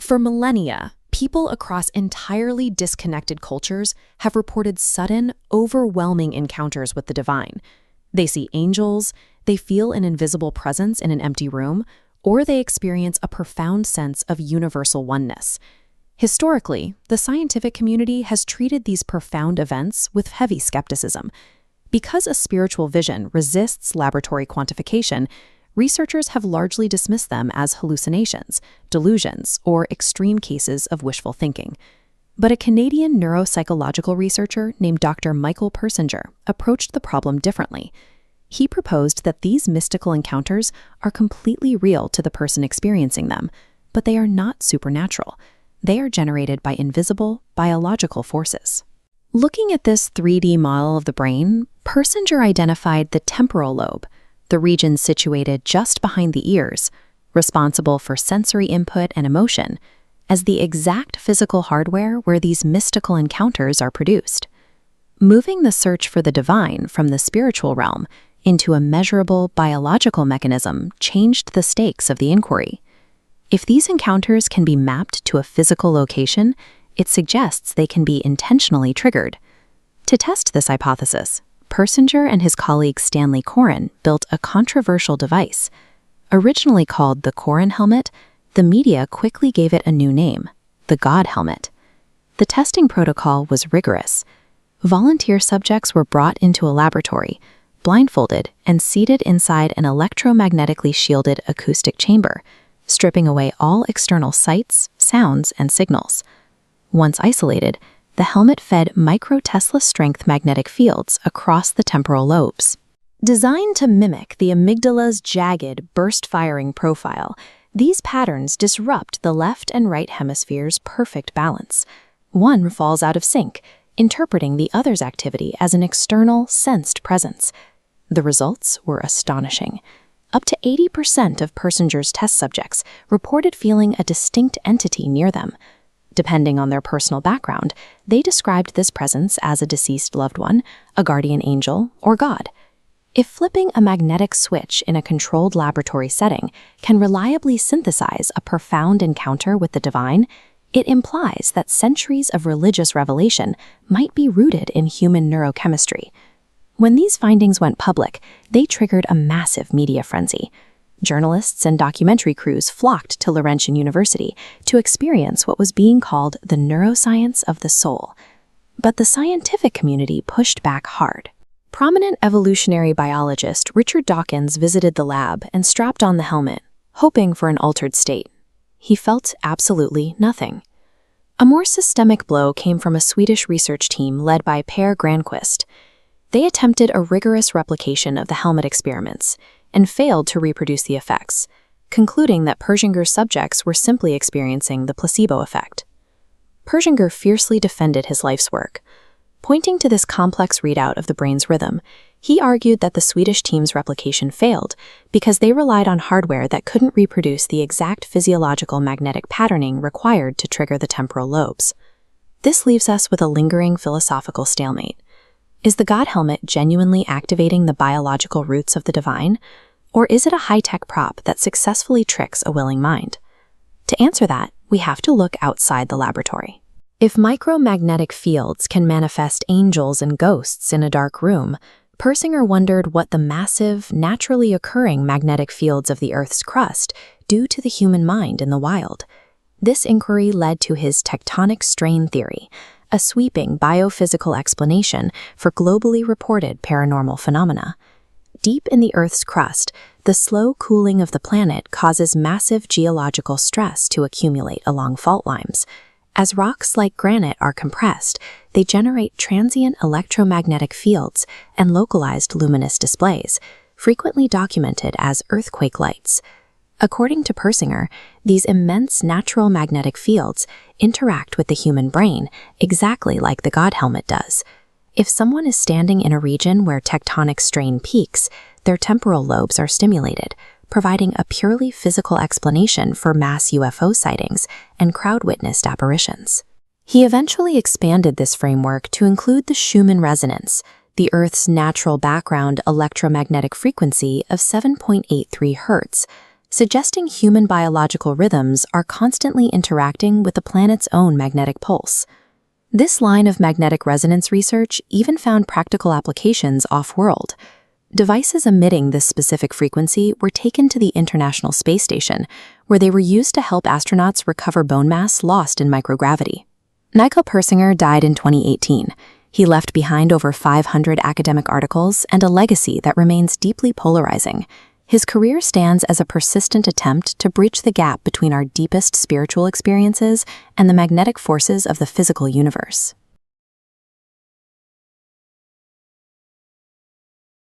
For millennia, people across entirely disconnected cultures have reported sudden, overwhelming encounters with the divine. They see angels, they feel an invisible presence in an empty room, or they experience a profound sense of universal oneness. Historically, the scientific community has treated these profound events with heavy skepticism. Because a spiritual vision resists laboratory quantification, researchers have largely dismissed them as hallucinations, delusions, or extreme cases of wishful thinking. But a Canadian neuropsychological researcher named Dr. Michael Persinger approached the problem differently. He proposed that these mystical encounters are completely real to the person experiencing them, but they are not supernatural. They are generated by invisible, biological forces. Looking at this 3D model of the brain, Persinger identified the temporal lobe, the region situated just behind the ears, responsible for sensory input and emotion, as the exact physical hardware where these mystical encounters are produced. Moving the search for the divine from the spiritual realm into a measurable biological mechanism changed the stakes of the inquiry. If these encounters can be mapped to a physical location, it suggests they can be intentionally triggered. To test this hypothesis, Persinger and his colleague Stanley Coren built a controversial device. Originally called the Coren helmet, the media quickly gave it a new name, the God helmet. The testing protocol was rigorous. Volunteer subjects were brought into a laboratory, blindfolded and seated inside an electromagnetically shielded acoustic chamber, stripping away all external sights, sounds, and signals. Once isolated, the helmet fed micro-Tesla strength magnetic fields across the temporal lobes. Designed to mimic the amygdala's jagged, burst-firing profile, these patterns disrupt the left and right hemisphere's perfect balance. One falls out of sync, interpreting the other's activity as an external, sensed presence. The results were astonishing. Up to 80% of Persinger's test subjects reported feeling a distinct entity near them. Depending on their personal background, they described this presence as a deceased loved one, a guardian angel, or God. If flipping a magnetic switch in a controlled laboratory setting can reliably synthesize a profound encounter with the divine, it implies that centuries of religious revelation might be rooted in human neurochemistry. When these findings went public, they triggered a massive media frenzy. Journalists and documentary crews flocked to Laurentian University to experience what was being called the neuroscience of the soul. But the scientific community pushed back hard. Prominent evolutionary biologist Richard Dawkins visited the lab and strapped on the helmet, hoping for an altered state. He felt absolutely nothing. A more systemic blow came from a Swedish research team led by Per Granqvist. They attempted a rigorous replication of the helmet experiments and failed to reproduce the effects, concluding that Persinger's subjects were simply experiencing the placebo effect. Persinger fiercely defended his life's work. Pointing to this complex readout of the brain's rhythm, he argued that the Swedish team's replication failed because they relied on hardware that couldn't reproduce the exact physiological magnetic patterning required to trigger the temporal lobes. This leaves us with a lingering philosophical stalemate. Is the God helmet genuinely activating the biological roots of the divine, or is it a high-tech prop that successfully tricks a willing mind? To answer that, we have to look outside the laboratory. If micromagnetic fields can manifest angels and ghosts in a dark room, Persinger wondered what the massive, naturally occurring magnetic fields of the Earth's crust do to the human mind in the wild. This inquiry led to his tectonic strain theory, a sweeping biophysical explanation for globally reported paranormal phenomena. Deep in the Earth's crust, the slow cooling of the planet causes massive geological stress to accumulate along fault lines. As rocks like granite are compressed, they generate transient electromagnetic fields and localized luminous displays, frequently documented as earthquake lights. According to Persinger, these immense natural magnetic fields interact with the human brain exactly like the God helmet does. If someone is standing in a region where tectonic strain peaks, their temporal lobes are stimulated, providing a purely physical explanation for mass UFO sightings and crowd-witnessed apparitions. He eventually expanded this framework to include the Schumann resonance, the Earth's natural background electromagnetic frequency of 7.83 Hz, suggesting human biological rhythms are constantly interacting with the planet's own magnetic pulse. This line of magnetic resonance research even found practical applications off-world. Devices emitting this specific frequency were taken to the International Space Station, where they were used to help astronauts recover bone mass lost in microgravity. Michael Persinger died in 2018. He left behind over 500 academic articles and a legacy that remains deeply polarizing. His career stands as a persistent attempt to bridge the gap between our deepest spiritual experiences and the magnetic forces of the physical universe.